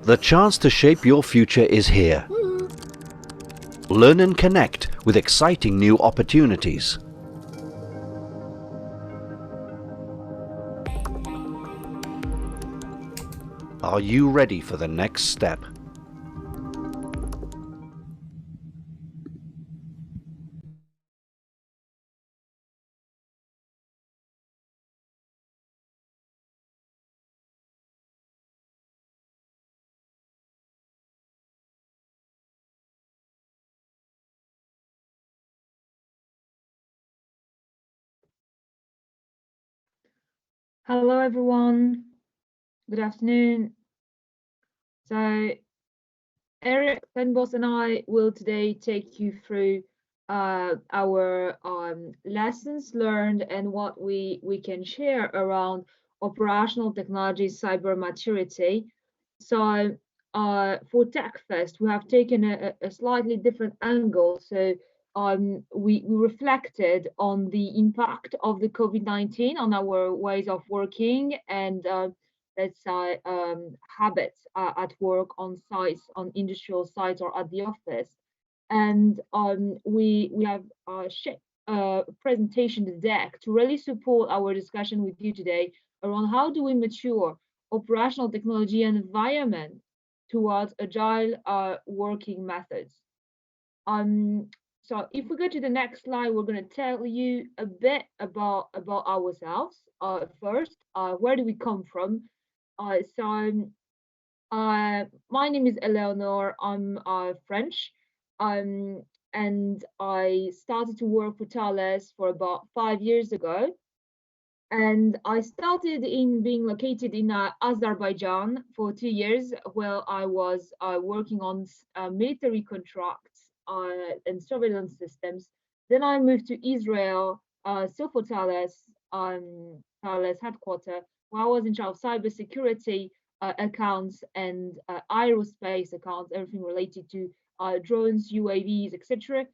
The chance to shape your future is here. Learn and connect with exciting new opportunities. Are you ready for the next step? Hello, everyone. Good afternoon. So, Eric Fenbos and I will today take you through our lessons learned and what we can share around operational technology cyber maturity. So, for TechFest, we have taken a slightly different angle. So, we reflected on the impact of the COVID-19 on our ways of working and let's say habits at work, on sites, on industrial sites, or at the office. And we have shaped a presentation deck to really support our discussion with you today around how do we mature operational technology and environment towards agile working methods. So if we go to the next slide, we're going to tell you a bit about ourselves. First, where do we come from? My name is Eleanor. I'm French, and I started to work for Thales for about 5 years ago. And I started in being located in Azerbaijan for 2 years, where I was working on military contracts and surveillance systems. Then I moved to Israel, so for Thales, Thales headquarters, where I was in charge of cybersecurity accounts and aerospace accounts, everything related to drones, UAVs, etc.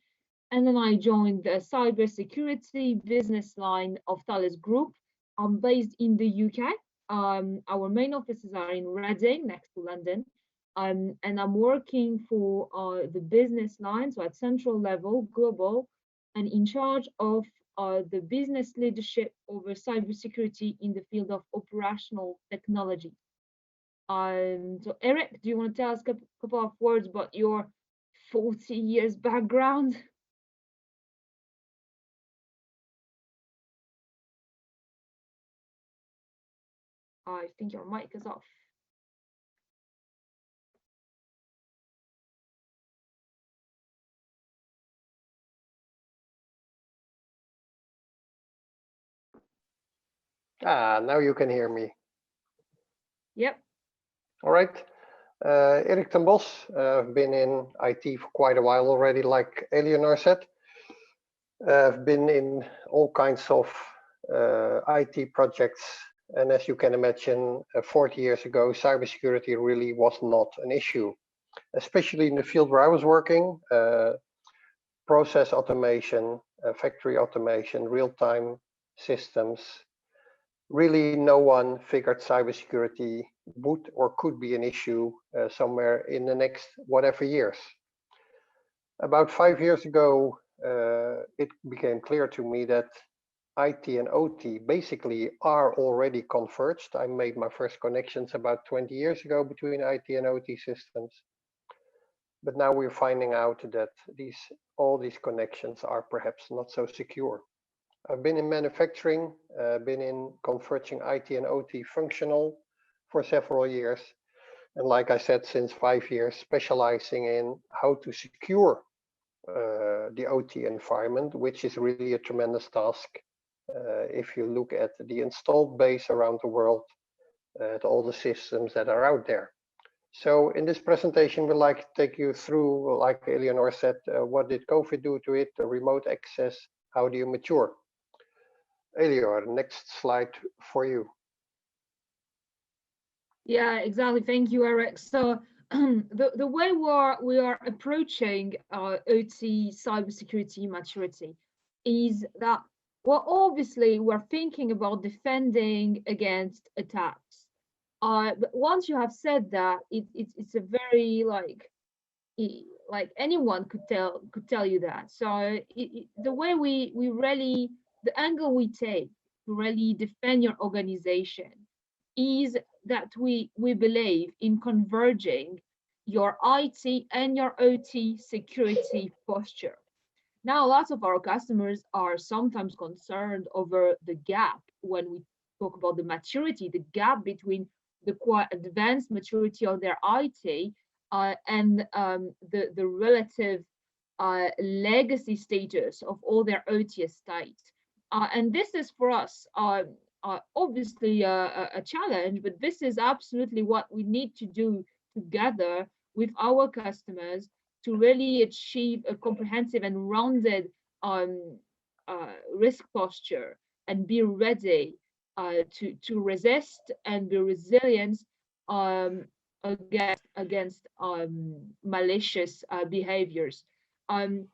And then I joined the cybersecurity business line of Thales Group. I'm based in the UK. Our main offices are in Reading, next to London. And I'm working for the business line, so at central level, global, and in charge of the business leadership over cybersecurity in the field of operational technology. So Eric, do you want to tell us a couple of words about your 40 years background? I think your mic is off. Now you can hear me. Yep. All right. Erik ten Bos, I've been in IT for quite a while already, like Eleanor said. I've been in all kinds of IT projects. And as you can imagine, 40 years ago, cybersecurity really was not an issue, especially in the field where I was working, process automation, factory automation, real-time systems. Really, no one figured cybersecurity would or could be an issue somewhere in the next whatever years. About 5 years ago, it became clear to me that IT and OT basically are already converged. I made my first connections about 20 years ago between IT and OT systems. But now we're finding out that all these connections are perhaps not so secure. I've been in manufacturing, been in converging IT and OT functional for several years. And like I said, since 5 years, specializing in how to secure the OT environment, which is really a tremendous task. If you look at the installed base around the world, at all the systems that are out there. So in this presentation, we'd like to take you through, like Eleanor said, what did COVID do to it, the remote access, how do you mature? Eleanor, next slide for you. Yeah, exactly. Thank you, Eric. So the way we are approaching OT cybersecurity maturity is that, well, obviously we're thinking about defending against attacks. But once you have said that, it's a very like anyone could tell you that. So the way we really, the angle we take to really defend your organization is that we believe in converging your IT and your OT security posture. Now, lots of our customers are sometimes concerned over the gap when we talk about the maturity, the gap between the quite advanced maturity of their IT and the relative legacy status of all their OT estates. And this is for us obviously a challenge, but this is absolutely what we need to do together with our customers to really achieve a comprehensive and rounded risk posture and be ready to resist and be resilient um, against malicious behaviors. Um,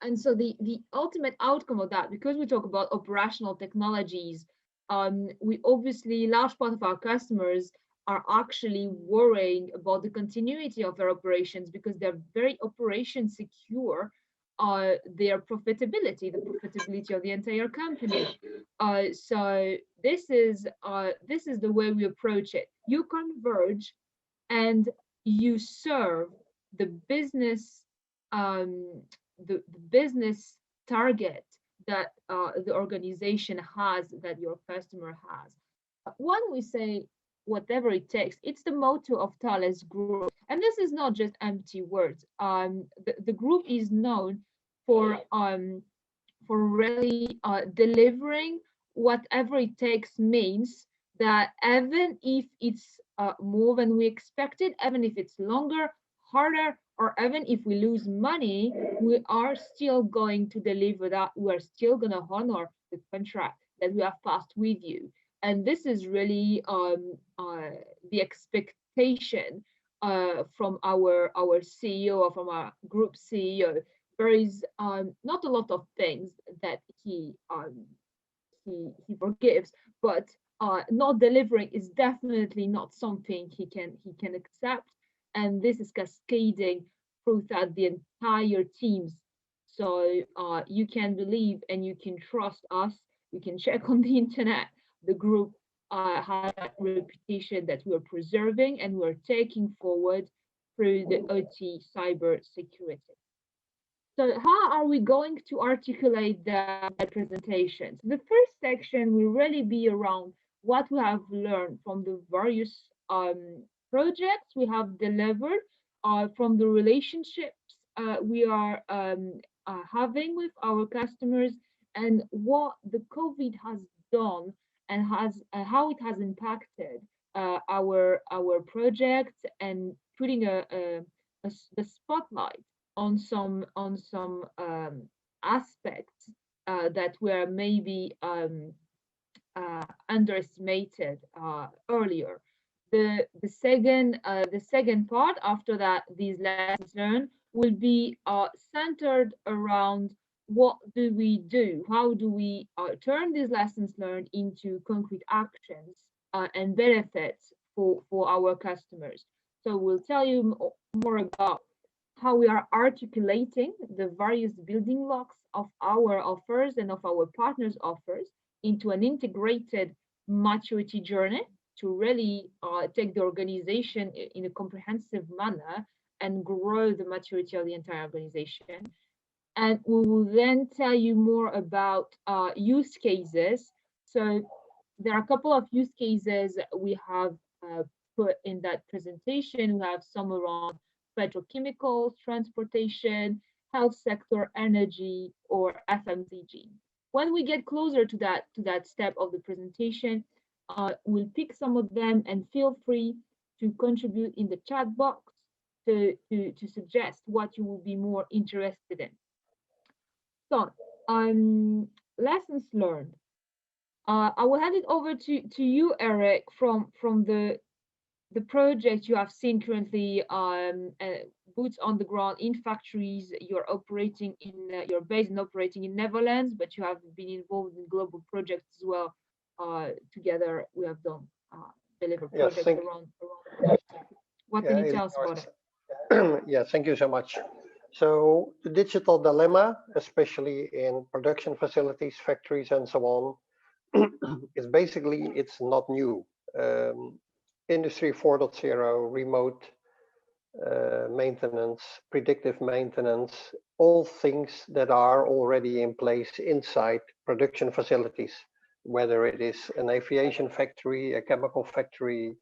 and so the ultimate outcome of that, because we talk about operational technologies, we obviously, large part of our customers are actually worrying about the continuity of their operations because they're very operation secure their profitability, the profitability of the entire company. So this is the way we approach it. You converge and you serve the business um, the business target that the organization has, that your customer has. When we say whatever it takes, it's the motto of Thales Group, and this is not just empty words. The group is known for really delivering whatever it takes, means that even if it's more than we expected, even if it's longer, harder, or even if we lose money, we are still going to deliver that. We are still going to honor the contract that we have passed with you. And this is really the expectation from our CEO or from our group CEO. There is not a lot of things that he forgives, but not delivering is definitely not something he can accept, and this is cascading throughout the entire teams. So you can believe and you can trust us. You can check on the internet. The group has that reputation that we're preserving and we're taking forward through the OT cyber security. So how are we going to articulate that presentation? So the first section will really be around what we have learned from the various projects we have delivered, from the relationships we are having with our customers, and what the COVID has done and how it has impacted our projects, and putting the spotlight on some aspects that were maybe underestimated earlier. The second part after that, these lessons learned, will be centered around what do we do? How do we turn these lessons learned into concrete actions and benefits for our customers? So we'll tell you more about how we are articulating the various building blocks of our offers and of our partners' offers into an integrated maturity journey to really take the organization in a comprehensive manner and grow the maturity of the entire organization. And we will then tell you more about use cases. So there are a couple of use cases we have put in that presentation. We have some around petrochemicals, transportation, health sector, energy, or FMCG. When we get closer to that step of the presentation, we'll pick some of them, and feel free to contribute in the chat box to suggest what you will be more interested in. So, lessons learned. I will hand it over to you, Eric, from the project you have seen currently, boots on the ground in factories. You're operating in, you're based and operating in Netherlands, but you have been involved in global projects as well. Together, we have done deliver Yes, projects thank around the data. What can you tell us about it? yeah, thank you so much. So the digital dilemma, especially in production facilities, factories, and so on, is basically, it's not new. Industry 4.0, remote maintenance, predictive maintenance, all things that are already in place inside production facilities, whether it is an aviation factory, a chemical factory,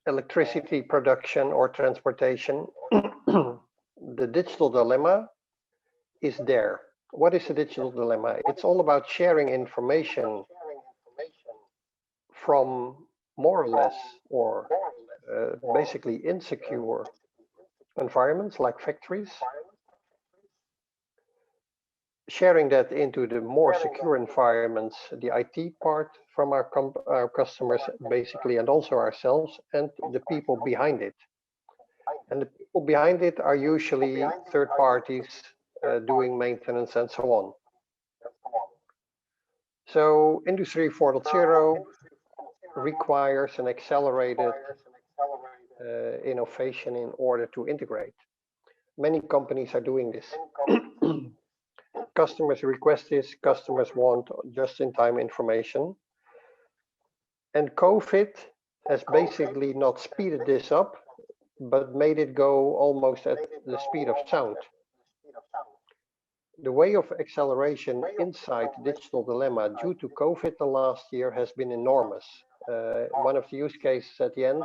electricity production or transportation. The digital dilemma is there. What is the digital dilemma? It's all about sharing information from more or less, or basically insecure environments like factories, sharing that into the more secure environments, the IT part from our customers basically, and also ourselves and the people behind it. And the people behind it are usually third parties doing maintenance and so on. So Industry 4.0 requires an accelerated innovation in order to integrate. Many companies are doing this. Customers request this, customers want just-in-time information. And COVID has basically not speeded this up, but made it go almost at the speed of sound. The way of acceleration inside digital dilemma due to COVID the last year has been enormous. One of the use cases at the end,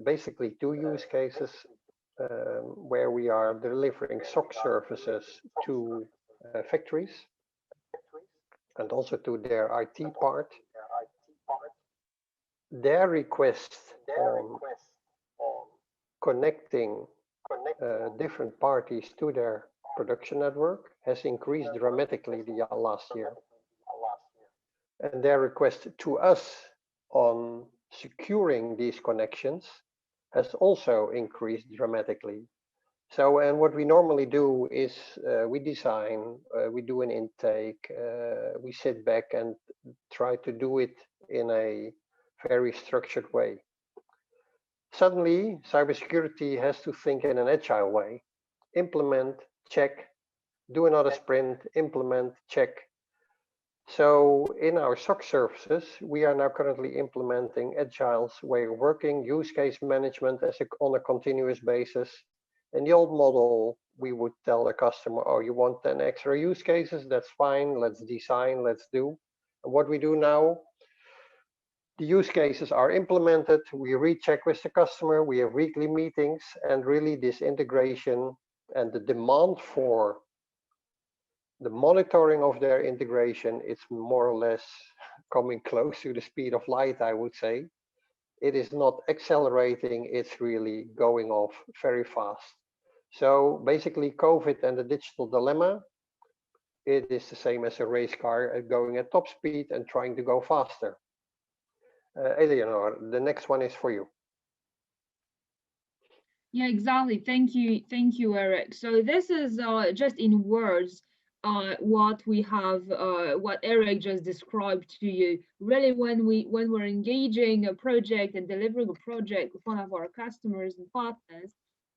basically two use cases, where we are delivering SOC services to factories and also to their IT part. Their request on connecting different parties to their production network has increased dramatically the last year. And their request to us on securing these connections has also increased dramatically. So, and what we normally do is we design, we do an intake, we sit back and try to do it in a very structured way. Suddenly, cybersecurity has to think in an agile way. Implement, check, do another sprint, implement, check. So in our SOC services, we are now currently implementing Agile's way of working, use case management on a continuous basis. In the old model, we would tell the customer, oh, you want 10 extra use cases? That's fine. Let's design, let's do. And what we do now, the use cases are implemented. We recheck with the customer. We have weekly meetings, and really this integration and the demand for the monitoring of their integration, it's more or less coming close to the speed of light, I would say. It is not accelerating, it's really going off very fast. So basically COVID and the digital dilemma, it is the same as a race car going at top speed and trying to go faster. Eleanor, the next one is for you. Yeah, exactly. Thank you, Eric. So this is just in words what we have, what Eric just described to you. Really, when we're engaging a project and delivering a project with one of our customers and partners,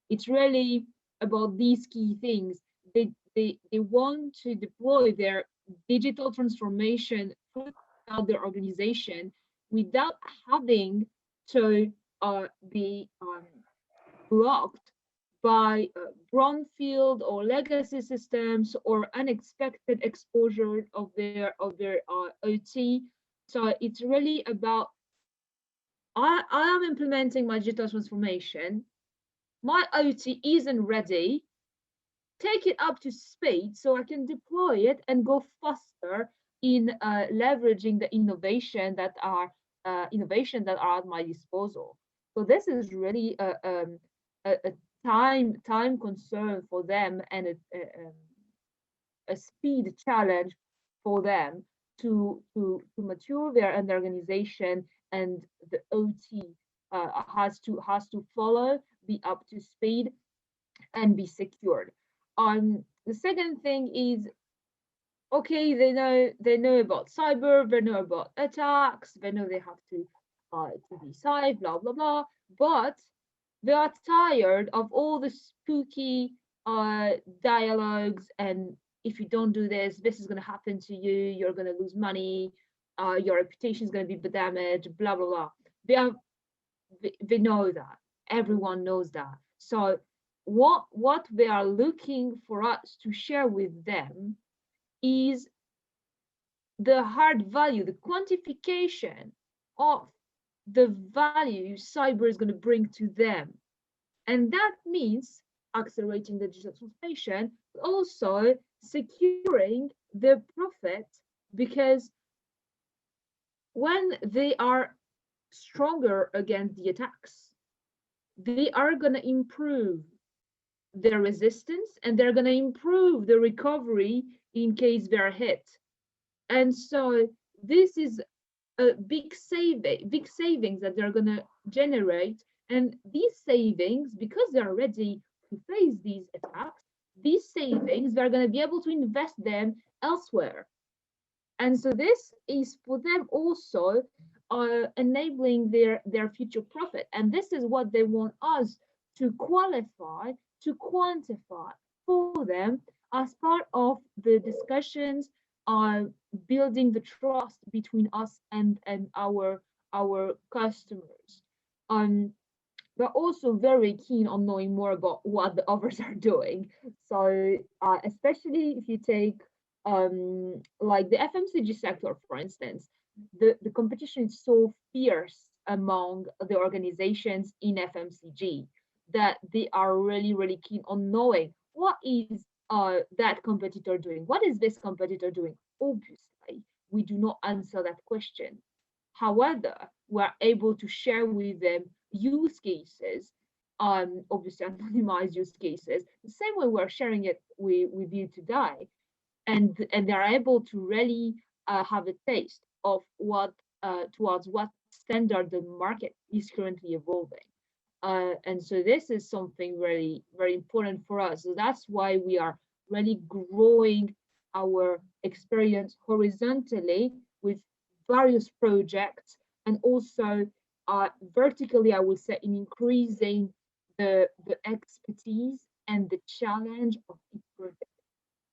it's really about these key things. They want to deploy their digital transformation throughout their organization without having to be blocked by brownfield or legacy systems or unexpected exposure of their OT. So it's really about I am implementing my digital transformation. My OT isn't ready. Take it up to speed so I can deploy it and go faster in leveraging the innovation that are at my disposal. So this is really a time concern for them and a speed challenge for them to mature their organization, and the OT has to follow, be up to speed, and be secured. The second thing is okay, they know about cyber, they know about attacks, they know they have to be safe, blah blah blah. But they are tired of all the spooky dialogues, and if you don't do this, this is gonna happen to you. You're gonna lose money. Your reputation is gonna be damaged. Blah blah blah. They are they know that. Everyone knows that. So what they are looking for us to share with them is the hard value, the quantification of the value cyber is going to bring to them. And that means accelerating the digital transformation, but also securing the profit, because when they are stronger against the attacks, they are going to improve their resistance and they're going to improve the recovery in case they're hit. And so this is a big savings that they're going to generate. And these savings, because they're ready to face these attacks, these savings, they're going to be able to invest them elsewhere. And so this is for them also enabling their future profit. And this is what they want us to qualify, to quantify for them as part of the discussions on building the trust between us and our customers. We're also very keen on knowing more about what the others are doing. So especially if you take like the FMCG sector, for instance, the competition is so fierce among the organizations in FMCG that they are really, really keen on knowing what is that competitor doing? What is this competitor doing? Obviously, we do not answer that question. However, we're able to share with them use cases, obviously anonymized use cases, the same way we're sharing it with you today. And they're able to really have a taste of what towards what standard the market is currently evolving. And so this is something very, very important for us. So that's why we are really growing our experience horizontally with various projects, and also vertically, I would say, in increasing the expertise and the challenge of each project.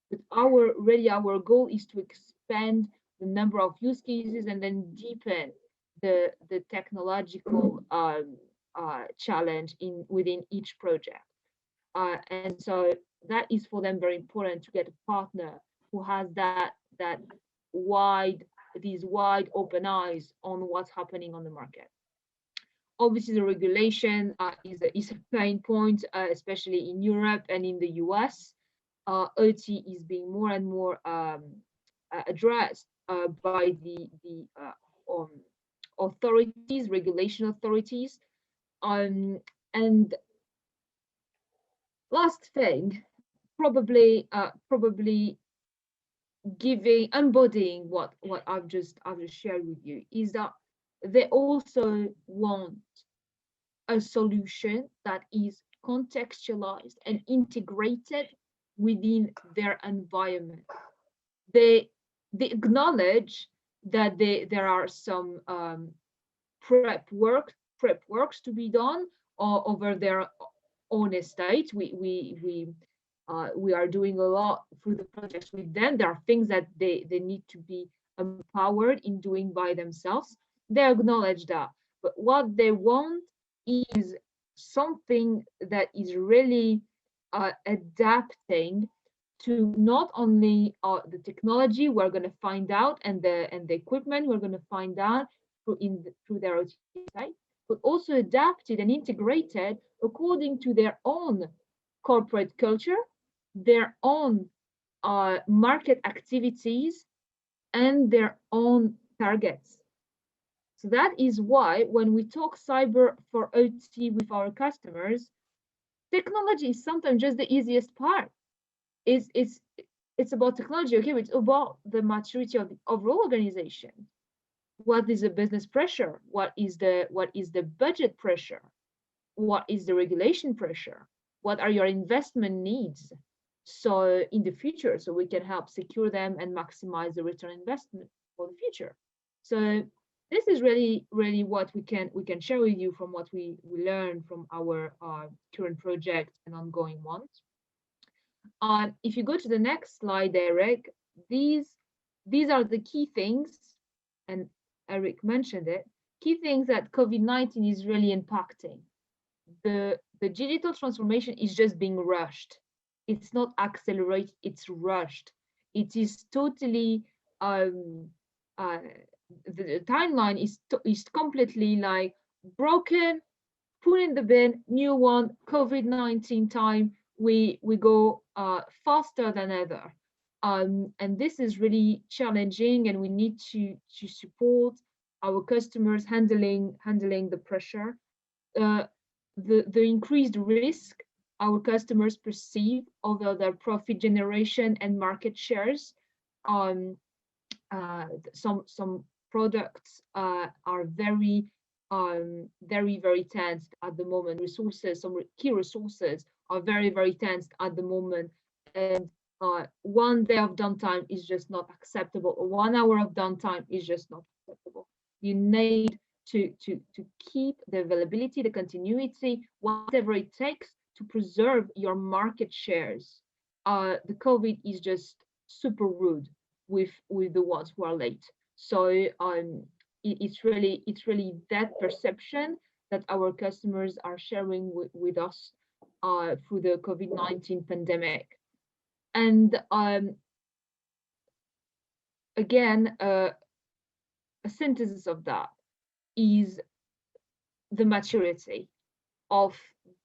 But our goal is to expand the number of use cases and then deepen the technological challenge in within each project. And so that is for them very important, to get a partner who has that wide these wide open eyes on what's happening on the market. Obviously, the regulation is a pain point, especially in Europe and in the US. OT is being more and more addressed by the authorities, regulation authorities. And last thing, probably embodying what I've just shared with you, is that they also want a solution that is contextualized and integrated within their environment. They acknowledge that there are some prep works to be done over their own estate. We are doing a lot through the projects with them. There are things that they need to be empowered in doing by themselves. They acknowledge that, but what they want is something that is really adapting to not only the technology we're going to find out, and the equipment we're going to find out through their OT site, but also adapted and integrated according to their own corporate culture, their own market activities, and their own targets. So that is why when we talk cyber for OT with our customers, technology is sometimes just the easiest part. It's about technology, okay, it's about the maturity of the overall organization. What is the business pressure? What is the budget pressure? What is the regulation pressure? What are your investment needs? so in the future, so we can help secure them and maximize the return investment for the future. So this is really what we can share with you from what we learned from our current project and ongoing ones. If you go to the next slide, Eric, these are the key things, and Eric mentioned it, key things that COVID-19 is really impacting. The digital transformation is just being rushed. It's not accelerated, it's rushed. It is totally uh, the timeline is completely like broken, put in the bin, new one, COVID-19 time, we go faster than ever. And this is really challenging, and we need to support our customers handling the pressure. Uh, the increased risk our customers perceive over their profit generation and market shares. Um, some products are very tensed at the moment. Resources, some key resources are very tensed at the moment, and 1 day of downtime is just not acceptable, or 1 hour of downtime is just not acceptable. You need to keep the availability, the continuity, whatever it takes to preserve your market shares. The COVID is just super rude with the ones who are late. So it's really that perception that our customers are sharing with us through the COVID-19 pandemic. And again, a synthesis of that is the maturity of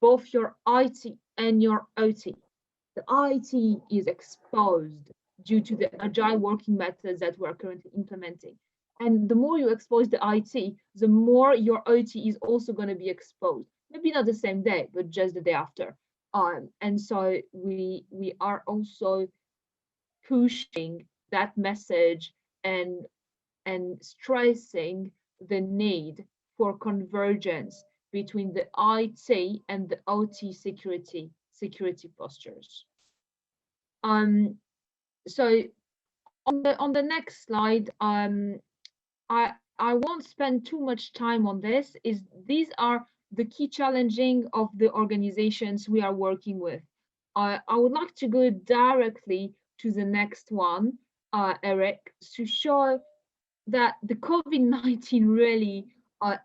both your IT and your OT. The IT is exposed due to the agile working methods that we're currently implementing. And the more you expose the IT, the more your OT is also going to be exposed. Maybe not the same day, but just the day after. And so we are also pushing that message and stressing the need for convergence between the IT and the OT security postures. So on the next slide, I won't spend too much time on this. These are the key challenging of the organizations we are working with. I would like to go directly to the next one, Eric, to show that the COVID-19 really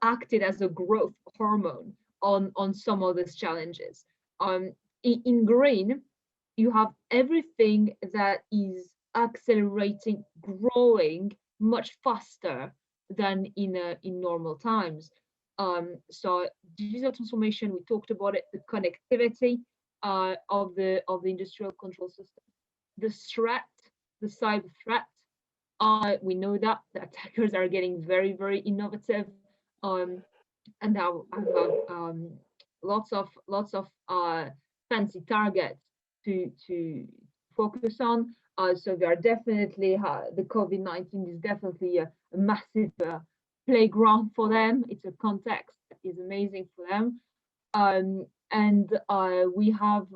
acted as a growth hormone on some of these challenges. In green, you have everything that is accelerating, growing much faster than in normal times. So digital transformation, we talked about it, the connectivity of the industrial control system, the threat, the cyber threat. We know that the attackers are getting very innovative, and now I have lots of fancy targets to focus on. So they are definitely the COVID-19 is definitely a massive playground for them. It's a context that is amazing for them, and we have,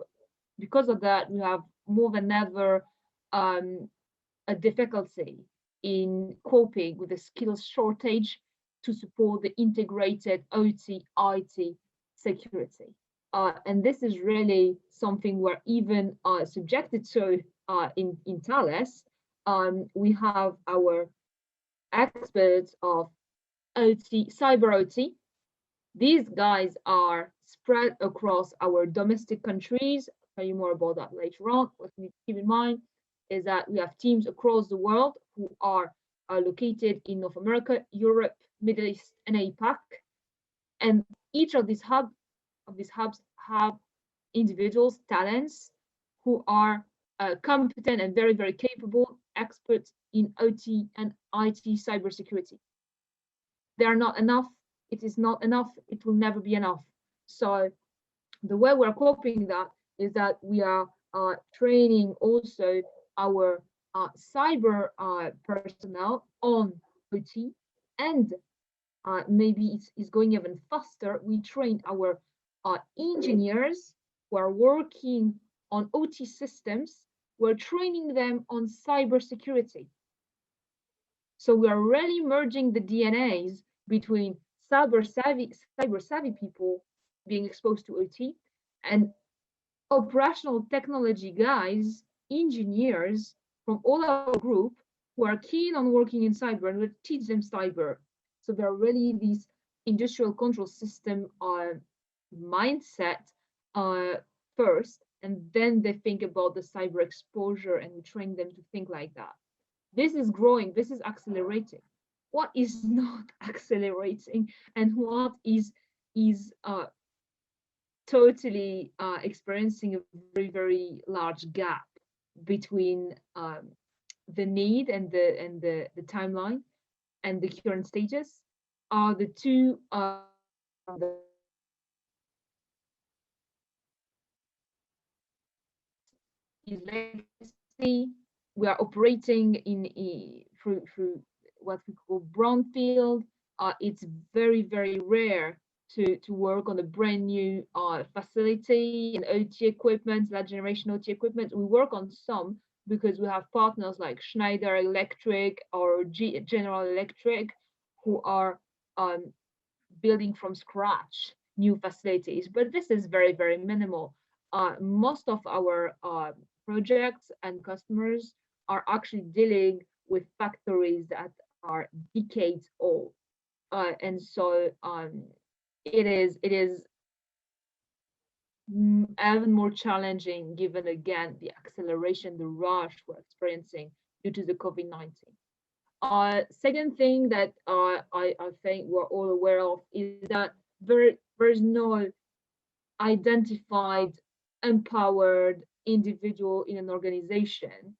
because of that, we have more than ever a difficulty in coping with the skills shortage to support the integrated OT IT security. And this is really something we're even subjected to in Thales. We have our experts of OT, cyber OT. These guys are spread across our domestic countries. I'll tell you more about that later on. What you need to keep in mind is that we have teams across the world who are located in North America, Europe, Middle East, and APAC. And each of these hubs have individuals, talents, who are competent and very capable experts in OT and IT cybersecurity. They are not enough. It is not enough. It will never be enough. So the way we're coping that is that we are training also our cyber personnel on OT, and maybe it's going even faster. We train our engineers who are working on OT systems, we're training them on cybersecurity. So we are really merging the DNAs between cyber savvy people being exposed to OT and operational technology guys, engineers from all our group who are keen on working in cyber, and we teach them cyber. So they're really these industrial control system mindset uh, first, and then they think about the cyber exposure, and we train them to think like that. This is growing, this is accelerating. What is not accelerating, and what is totally experiencing a very large gap between the need and the timeline and the current stages are the two the is legacy. We are operating through what we call brownfield. It's very rare to work on a brand new facility and OT equipment, that generation OT equipment. We work on some because we have partners like Schneider Electric or General Electric who are building from scratch new facilities, but this is very minimal. Most of our projects and customers are actually dealing with factories that are decades old, and so it is even more challenging given again the acceleration, the rush we're experiencing due to the COVID-19. Second thing that I think we're all aware of is that there's no identified empowered individual in an organization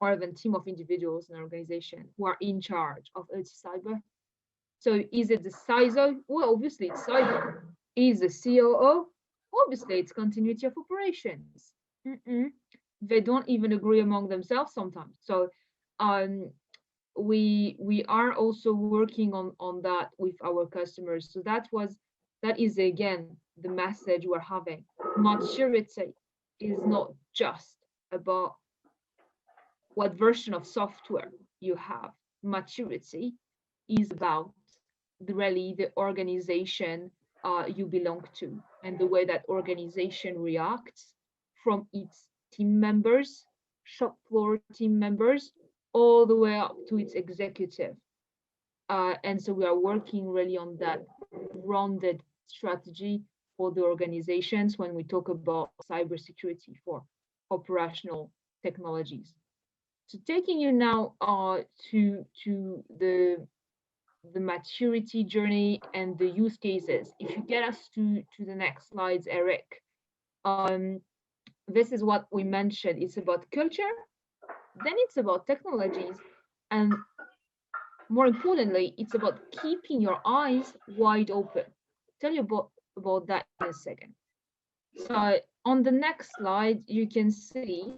or even team of individuals in an organization who are in charge of OT cyber. So is it the CISO? Well, obviously it's CISO. Is the COO? Obviously it's continuity of operations. They don't even agree among themselves sometimes. So we are also working on that with our customers. So that is again the message we're having. Maturity is not just about what version of software you have. Maturity is about really the organization you belong to and the way that organization reacts from its team members, shop floor team members, all the way up to its executive. And so we are working really on that rounded strategy for the organizations when we talk about cybersecurity for operational technologies. So taking you now to the maturity journey and the use cases. If you get us to the next slides, Eric, this is what we mentioned. It's about culture, then it's about technologies, and more importantly, it's about keeping your eyes wide open. I'll tell you about that in a second. So on the next slide, you can see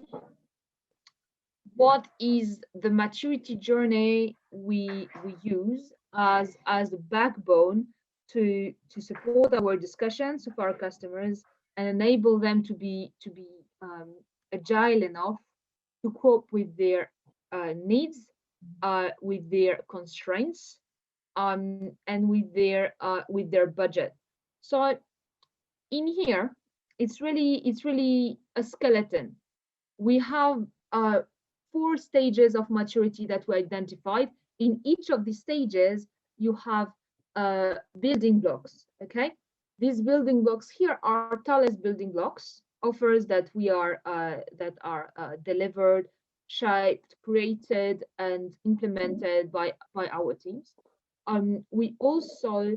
what is the maturity journey we use as the backbone to support our discussions with our customers and enable them to be agile enough to cope with their needs, with their constraints, and with their budget. So in here, it's really a skeleton. We have 4 stages of maturity that we identified. In each of these stages, you have building blocks. Okay, these building blocks here are Thales building blocks, offers that are delivered, shaped, created, and implemented by our teams. We also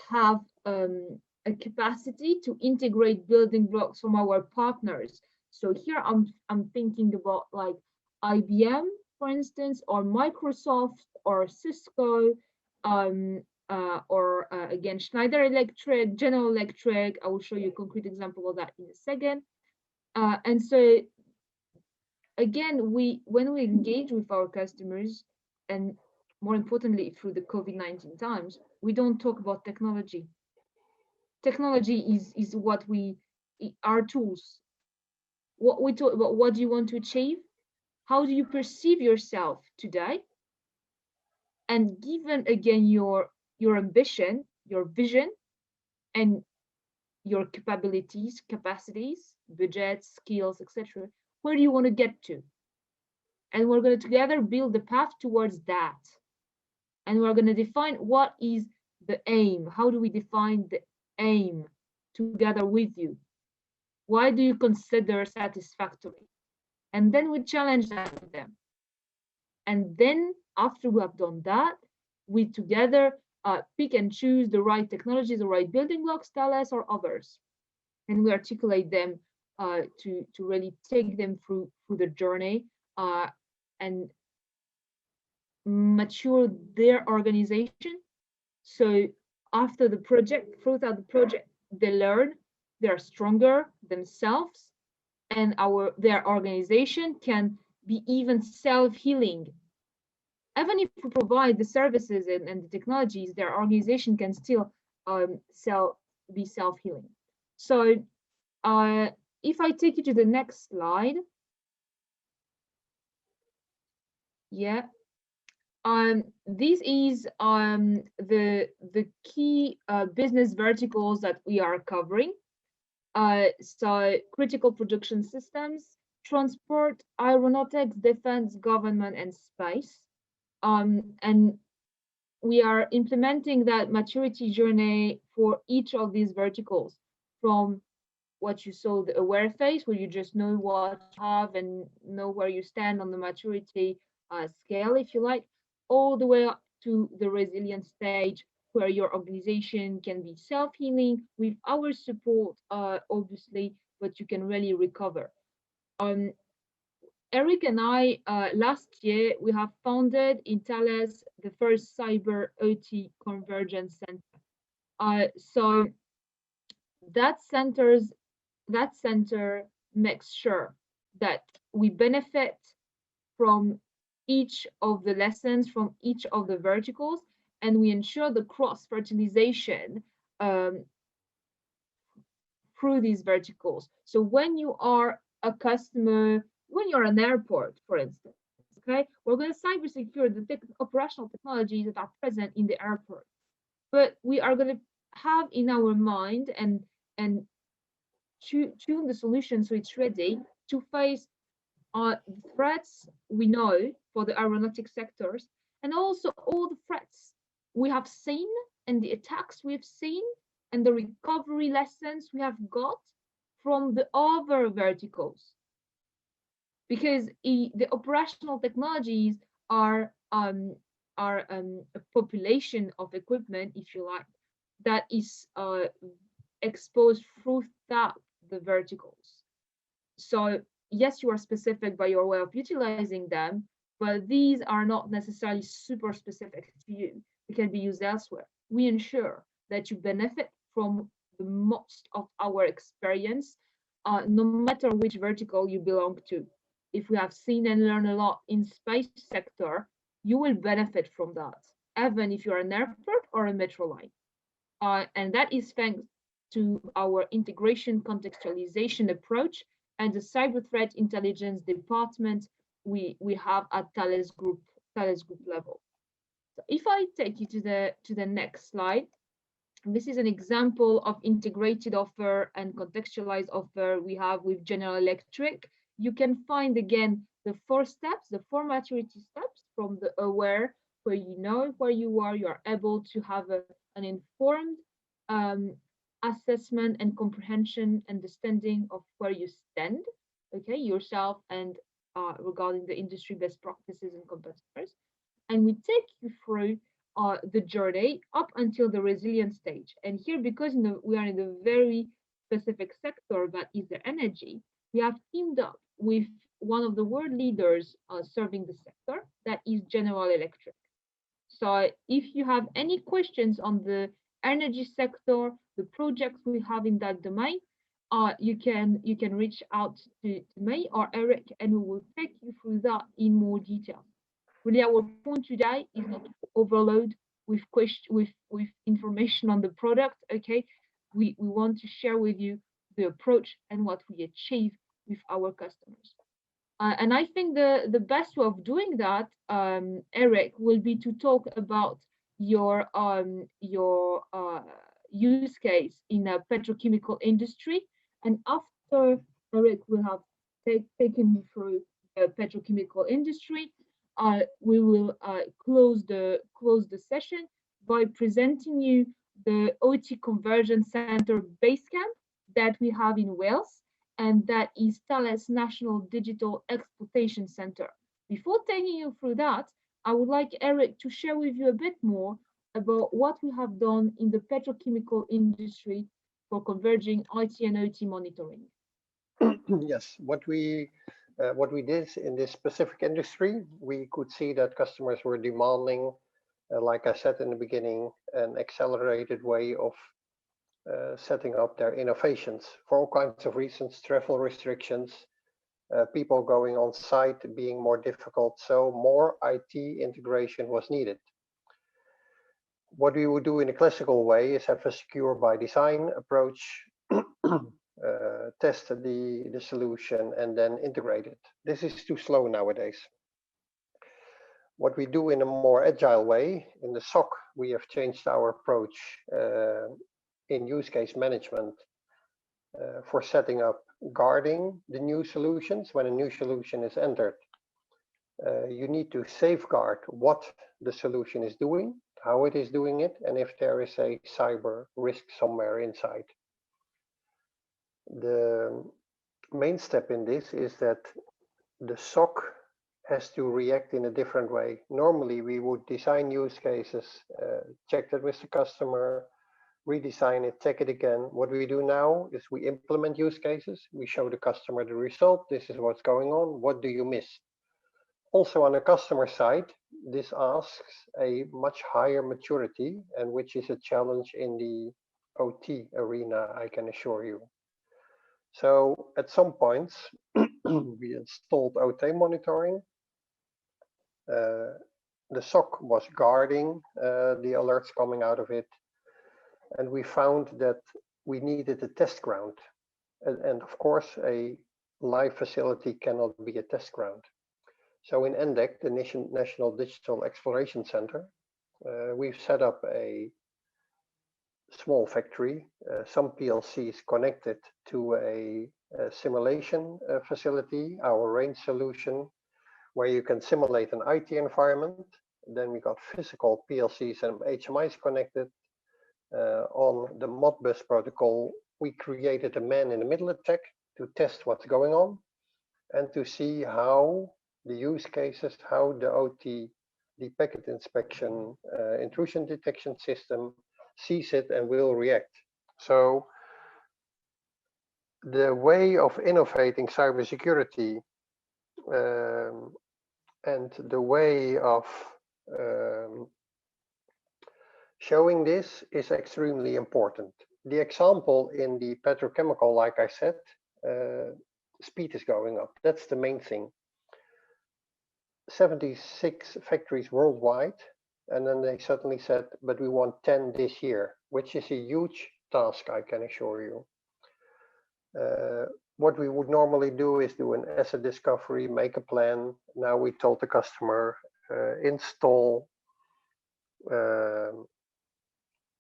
have a capacity to integrate building blocks from our partners. So here I'm thinking about like IBM, for instance, or Microsoft, or Cisco, or again Schneider Electric, General Electric. I will show you a concrete example of that in a second. And so again, when we engage with our customers, and more importantly through the COVID-19 times, we don't talk about technology. Technology is what our tools. what we talk about, what do you want to achieve? How do you perceive yourself today? And given again your ambition, your vision, and your capabilities, capacities, budgets, skills, etc., where do you want to get to? And we're going to together build the path towards that. And we're going to define what is the aim. How do we define the aim together with you? Why do you consider satisfactory? And then we challenge that with them. And then after we have done that, we together pick and choose the right technologies, the right building blocks, Thales or others. And we articulate them to really take them through the journey and mature their organization. So after the project, throughout the project, they learn, they are stronger themselves, and their organization can be even self-healing. Even if we provide the services and the technologies, their organization can still be self-healing. So if I take you to the next slide, yeah, this is the key business verticals that we are covering. So critical production systems, transport, aeronautics, defense, government, and space. And we are implementing that maturity journey for each of these verticals, from what you saw, the aware phase, where you just know what you have and know where you stand on the maturity scale, if you like, all the way up to the resilient stage, where your organization can be self-healing with our support, obviously, but you can really recover. Eric and I, last year, we have founded in Thales the first cyber OT convergence center. So that center makes sure that we benefit from each of the lessons, from each of the verticals, and we ensure the cross-fertilization through these verticals. So when you are a customer, when you're an airport, for instance, okay, we're going to cyber secure the operational technologies that are present in the airport, but we are going to have in our mind and tune the solution so it's ready to face threats we know for the aeronautic sectors, and also all the threats we have seen and the attacks we've seen and the recovery lessons we have got from the other verticals. Because the operational technologies are a population of equipment, if you like, that is exposed throughout the verticals. So yes, you are specific by your way of utilizing them, but these are not necessarily super specific to you. They can be used elsewhere. We ensure that you benefit from the most of our experience, no matter which vertical you belong to. If we have seen and learned a lot in space sector, you will benefit from that, even if you're an airport or a metro line. And that is thanks to our integration contextualization approach and the cyber threat intelligence department we have at Thales Group level. So if I take you to the next slide, this is an example of integrated offer and contextualized offer we have with General Electric. You can find again the four maturity steps, from the aware, where you know where you are able to have an informed assessment and comprehension, understanding of where you stand, okay, yourself and regarding the industry best practices and competitors. And we take you through the journey up until the resilient stage. And here, because we are in the very specific sector that is the energy, we have teamed up with one of the world leaders serving the sector, that is General Electric. So if you have any questions on the energy sector, the projects we have in that domain, you can reach out to me or Eric, and we will take you through that in more detail. Really, our point today is not to overload with information on the product. Okay, we want to share with you the approach and what we achieve with our customers. And I think the best way of doing that, Eric, will be to talk about your use case in a petrochemical industry. And after Eric will have taken you through the petrochemical industry, we will close the session by presenting you the OT Conversion Center Basecamp that we have in Wales, and that is Thales National Digital Exploitation Center. Before taking you through that, I would like Eric to share with you a bit more about what we have done in the petrochemical industry for converging IT and OT monitoring. Yes, what we did in this specific industry, we could see that customers were demanding, like I said in the beginning, an accelerated way of setting up their innovations for all kinds of reasons, travel restrictions, people going on site being more difficult, so more IT integration was needed. What we would do in a classical way is have a secure by design approach, test the solution and then integrate it. This is too slow nowadays. What we do in a more agile way, in the SOC, we have changed our approach in use case management for setting up guarding the new solutions. When a new solution is entered, you need to safeguard what the solution is doing, how it is doing it, and if there is a cyber risk somewhere inside. The main step in this is that the SOC has to react in a different way. Normally, we would design use cases, check that with the customer, redesign it, check it again. What we do now is we implement use cases. We show the customer the result. This is what's going on. What do you miss? Also on the customer side, this asks a much higher maturity, and which is a challenge in the OT arena, I can assure you. So at some points, we installed OT monitoring. The SOC was guarding the alerts coming out of it. And we found that we needed a test ground. And of course, a live facility cannot be a test ground. So in NDEC, the National Digital Exploration Center, we've set up a small factory, some PLCs connected to a simulation facility, our range solution, where you can simulate an IT environment. Then we got physical PLCs and HMIs connected. On the Modbus protocol, we created a man-in-the-middle attack to test what's going on and to see how the use cases, how the OT, the packet inspection, intrusion detection system sees it and will react. So the way of innovating cybersecurity and the way of showing this is extremely important. The example in the petrochemical, like I said, speed is going up. That's the main thing. 76 factories worldwide, and then they suddenly said, but we want 10 this year, which is a huge task, I can assure you. What we would normally do is do an asset discovery, make a plan. Now we told the customer, install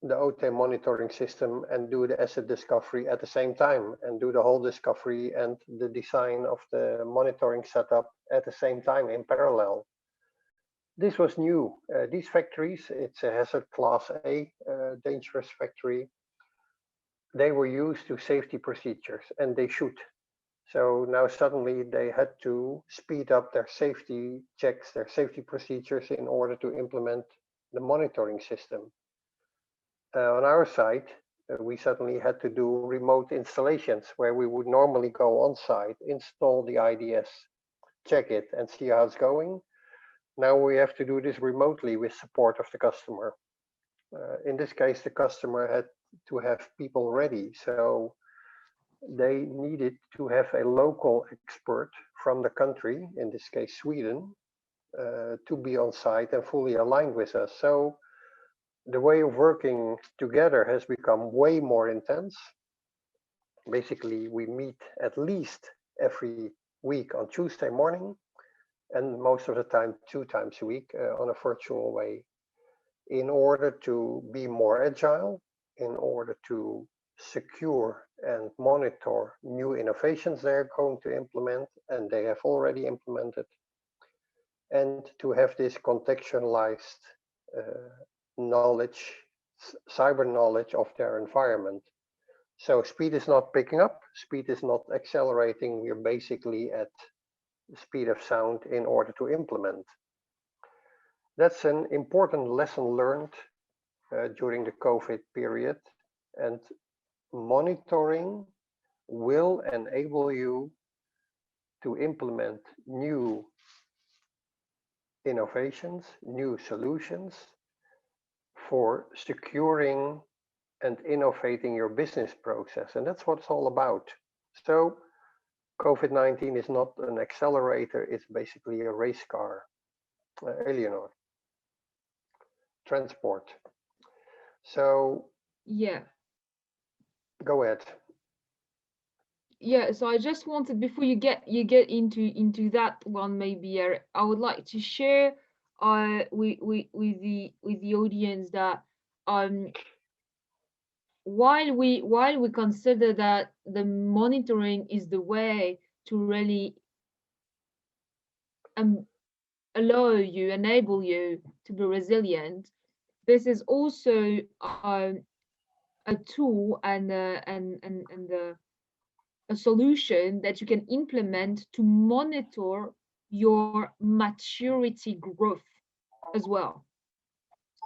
the OT monitoring system and do the asset discovery at the same time, and do the whole discovery and the design of the monitoring setup at the same time in parallel. This was new. These factories, it's a hazard class A, dangerous factory. They were used to safety procedures, and they should. So now suddenly they had to speed up their safety checks, their safety procedures in order to implement the monitoring system. On our side, we suddenly had to do remote installations where we would normally go on site, install the IDS, check it and see how it's going. Now we have to do this remotely with support of the customer. In this case, the customer had to have people ready. So they needed to have a local expert from the country, in this case, Sweden, to be on site and fully aligned with us. So the way of working together has become way more intense. Basically, we meet at least every week on Tuesday morning, and most of the time 2 times a week on a virtual way, in order to be more agile, in order to secure and monitor new innovations they're going to implement and they have already implemented, and to have this contextualized knowledge, cyber knowledge of their environment. So speed is not picking up, speed is not accelerating, we're basically at the speed of sound in order to implement. That's an important lesson learned during the COVID period, and monitoring will enable you to implement new innovations, new solutions for securing and innovating your business process. And that's what it's all about. So COVID-19 is not an accelerator, it's basically a race car. Eleanor, transport. So Yeah. go ahead. Yeah, so I just wanted, before you get into that one, maybe I would like to share with the audience that while we consider that the monitoring is the way to really enable you to be resilient, this is also a tool and a solution that you can implement to monitor your maturity growth as well.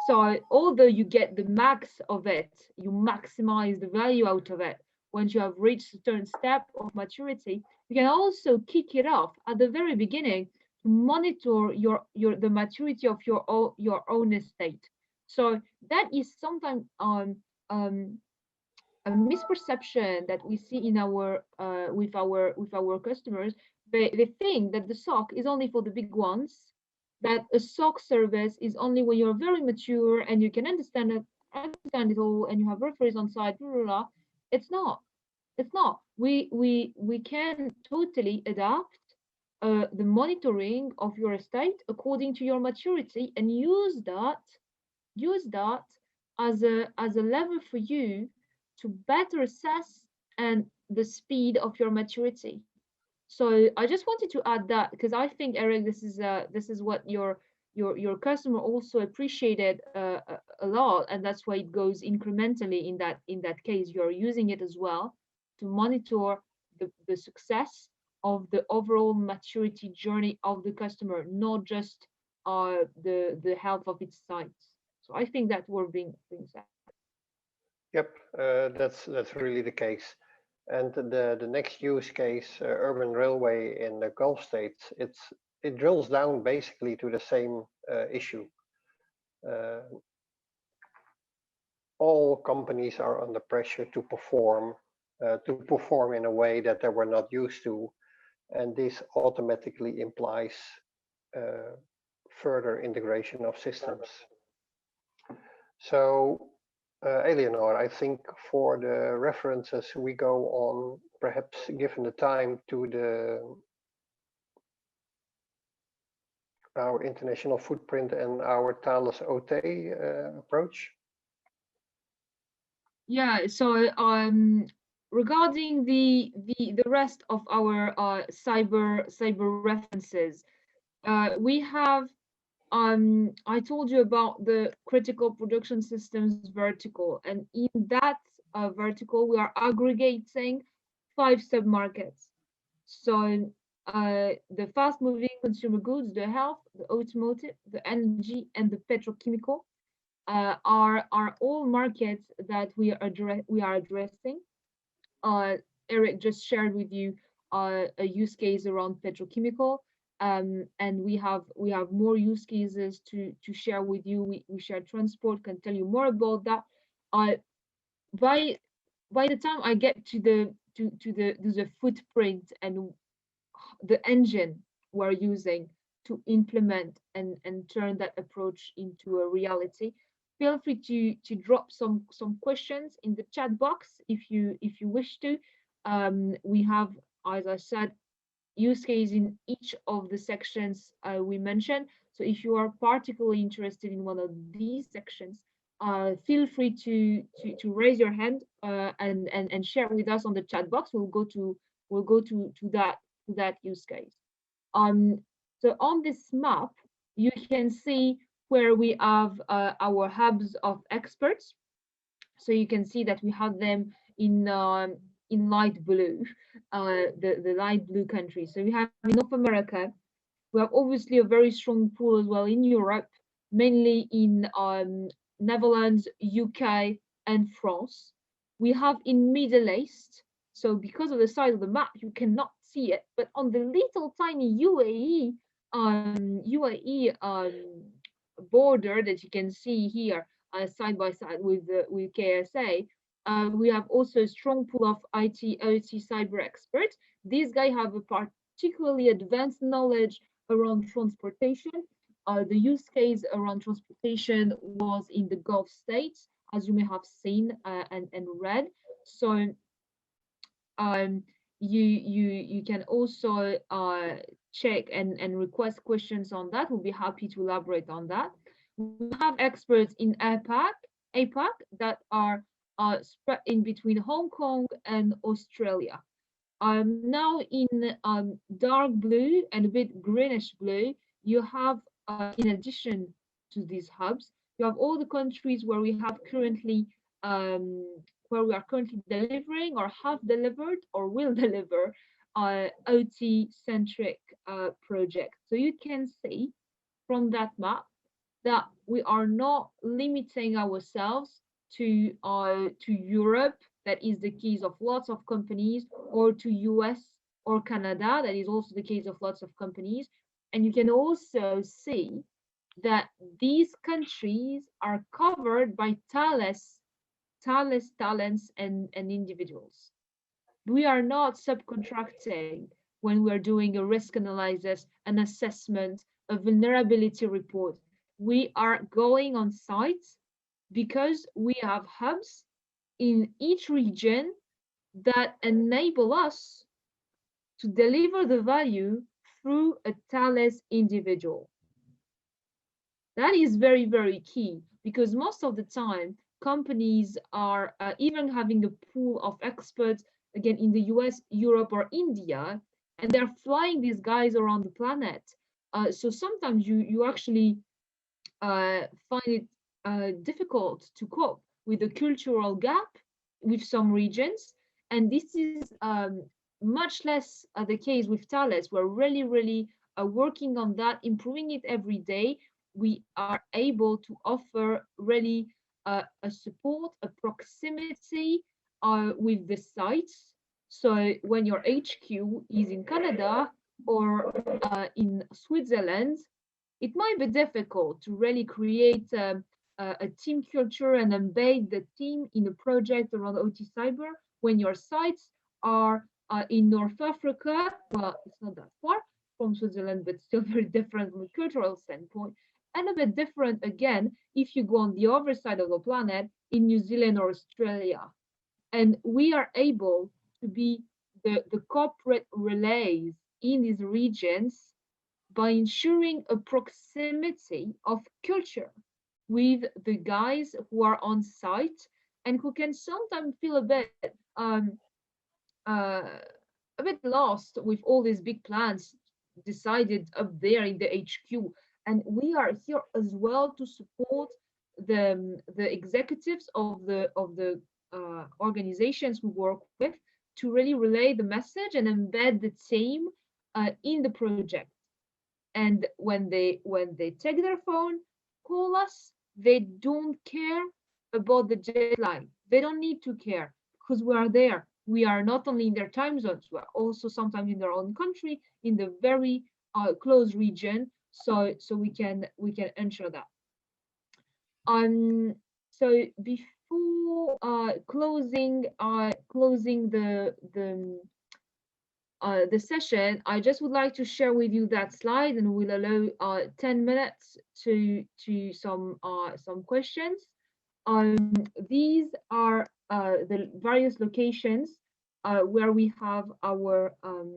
So although you get the max of it, you maximize the value out of it once you have reached a certain step of maturity, you can also kick it off at the very beginning to monitor the maturity of your own estate. So that is sometimes a misperception that we see in our with our customers. They think that the SOC is only for the big ones, that a SOC service is only when you're very mature and you can understand it all and you have referees on site, blah, blah, blah. It's not. It's not. We can totally adapt the monitoring of your estate according to your maturity and use that as a lever for you to better assess and the speed of your maturity. So I just wanted to add that, because I think, Eric, this is what your customer also appreciated a lot, and that's why it goes incrementally. In that case, you're using it as well to monitor the success of the overall maturity journey of the customer, not just the health of its sites. So I think that were being said. Yep, that's really the case. And the next use case, urban railway in the Gulf states, it drills down basically to the same issue. Uh, all companies are under pressure to perform in a way that they were not used to, and this automatically implies further integration of systems. So Eleanor, I think for the references we go on, perhaps given the time, to our international footprint and our Thales OT approach. Yeah, so regarding the rest of our cyber references, we have I told you about the critical production systems vertical, and in that vertical we are aggregating 5 sub-markets. So the fast-moving consumer goods, the health, the automotive, the energy, and the petrochemical are all markets that we are addressing. Eric just shared with you a use case around petrochemical, and we have more use cases to share with you. We share transport, can tell you more about that. By the time I get to the footprint and the engine we're using to implement and turn that approach into a reality, feel free to drop some questions in the chat box if you wish to. We have, as I said, use case in each of the sections we mentioned. So if you are particularly interested in one of these sections, feel free to raise your hand and share with us on the chat box. We'll go to that use case. Um, so on this map, you can see where we have our hubs of experts. So you can see that we have them in light blue, the light blue countries. So we have in North America, we have obviously a very strong pool as well in Europe, mainly in Netherlands, UK, and France. We have in Middle East. So because of the size of the map, you cannot see it. But on the little tiny UAE border that you can see here, side by side with KSA, we have also a strong pool of IT, OT, cyber experts. These guys have a particularly advanced knowledge around transportation. The use case around transportation was in the Gulf states, as you may have seen and read. So um, you can also check and request questions on that. We'll be happy to elaborate on that. We have experts in APAC that are spread in between Hong Kong and Australia. Now in dark blue and a bit greenish blue, you have, in addition to these hubs, you have all the countries um, where we are currently delivering or have delivered or will deliver OT-centric projects. So you can see from that map that we are not limiting ourselves to Europe, that is the case of lots of companies, or to US or Canada, that is also the case of lots of companies. And you can also see that these countries are covered by talents and individuals. We are not subcontracting when we're doing a risk analysis, an assessment, a vulnerability report. We are going on site because we have hubs in each region that enable us to deliver the value through a Thales individual. That is very, very key, because most of the time companies are even having a pool of experts, again, in the US, Europe, or India, and they're flying these guys around the planet. So sometimes you actually find it difficult to cope with the cultural gap with some regions. And this is much less the case with Thales. We're really working on that, improving it every day. We are able to offer really a support, a proximity with the sites. So when your HQ is in Canada or in Switzerland, it might be difficult to really create a team culture and embed the team in a project around OT cyber when your sites are in North Africa. Well, it's not that far from Switzerland, but still very different from a cultural standpoint. And a bit different again if you go on the other side of the planet in New Zealand or Australia. And we are able to be the corporate relays in these regions by ensuring a proximity of culture with the guys who are on site and who can sometimes feel um, uh, a bit lost with all these big plans decided up there in the HQ. And we are here as well to support the executives of the organizations we work with to really relay the message and embed the team in the project. And when they take their phone, call us, they don't care about the deadline. They don't need to care because we are there. We are not only in their time zones, we are also sometimes in their own country, in the very close region. So we can ensure that. So before closing the session, I just would like to share with you that slide, and we'll allow 10 minutes to some questions. These are the various locations where we have our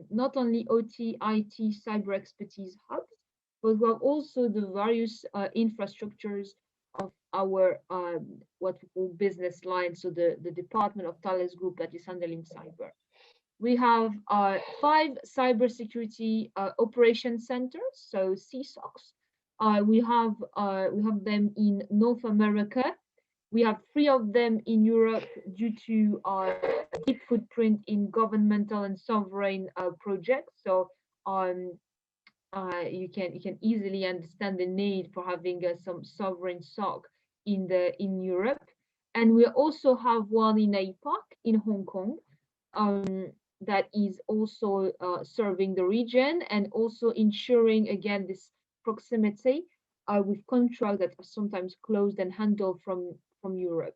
not only OT, IT, cyber expertise hubs, but we have also the various infrastructures of our what we call business lines, so the department of Thales Group that is handling cyber. We have 5 cybersecurity operation centers, so CSOCs. We have them in North America. We have 3 of them in Europe due to our deep footprint in governmental and sovereign projects. So you can easily understand the need for having some sovereign SOC in Europe. And we also have one in APAC in Hong Kong. That is also serving the region and also ensuring, again, this proximity with contracts that are sometimes closed and handled from Europe.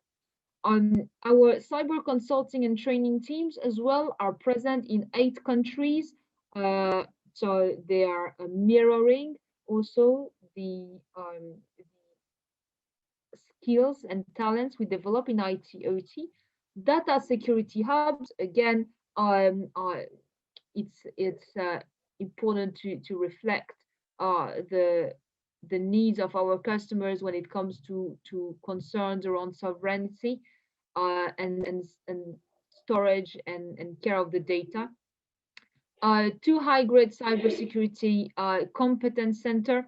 Our cyber consulting and training teams as well are present in 8 countries. So they are mirroring also the skills and talents we develop in IT OT. Data security hubs, again, it's important to reflect the needs of our customers when it comes to concerns around sovereignty and storage and care of the data. 2 high-grade cybersecurity competence center,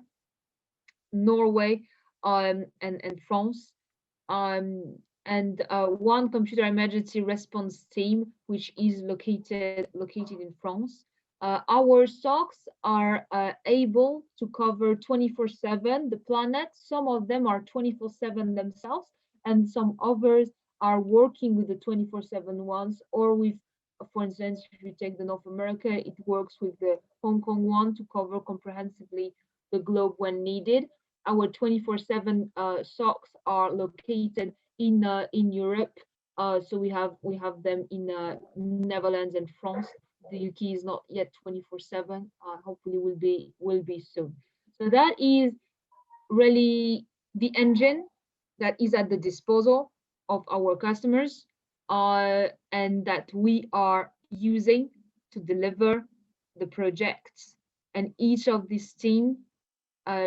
Norway and France. And 1 computer emergency response team, which is located in France. Our SOCs are able to cover 24/7 the planet. Some of them are 24/7 themselves, and some others are working with the 24/7 ones, or with, for instance, if you take the North America, it works with the Hong Kong one to cover comprehensively the globe when needed. Our 24/7 SOCs are located in Europe, so we have them in Netherlands and France. The UK is not yet 24/7. Hopefully, will be soon. So that is really the engine that is at the disposal of our customers, and that we are using to deliver the projects. And each of these teams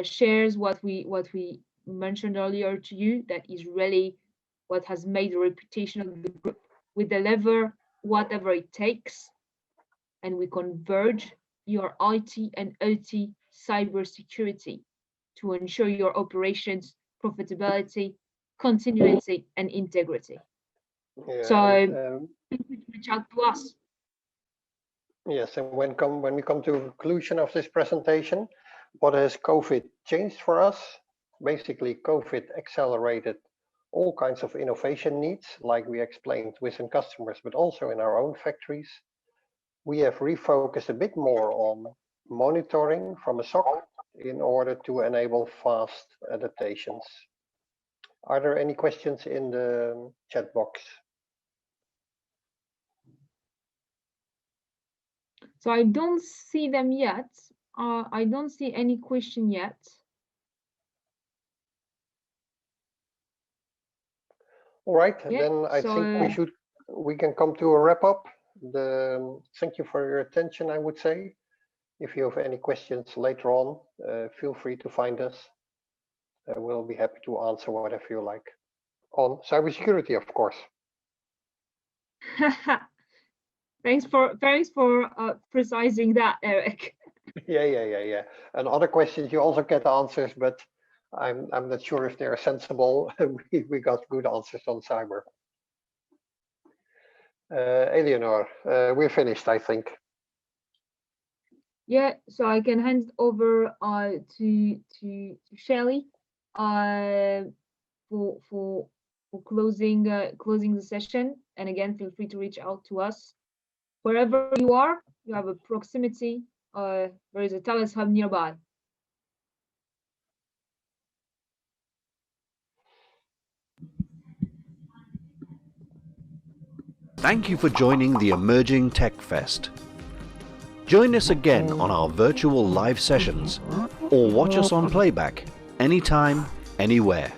shares what we mentioned earlier to you. That is really what has made the reputation of the group. We deliver whatever it takes, and we converge your IT and OT cybersecurity to ensure your operations profitability, continuity, and integrity. Yeah, So reach out to us. Yes, and when we come to the conclusion of this presentation, what has COVID changed for us? Basically, COVID accelerated all kinds of innovation needs, like we explained within customers, but also in our own factories. We have refocused a bit more on monitoring from a SOC in order to enable fast adaptations. Are there any questions in the chat box? So I don't see them yet. I don't see any question yet. All right, Yeah, then I think we can come to a wrap up. Thank you for your attention, I would say. If you have any questions later on, feel free to find us. We'll be happy to answer whatever you like on cybersecurity, of course. Thanks for precising that, Eric. Yeah. And other questions you also get answers, but I'm not sure if they're sensible. we got good answers on cyber. Eleanor, we're finished, I think. Yeah, so I can hand over to Shelley for closing the session. And again, feel free to reach out to us wherever you are. You have a proximity. There is a Thales hub nearby. Thank you for joining the Emerging Tech Fest. Join us again on our virtual live sessions or watch us on playback anytime, anywhere.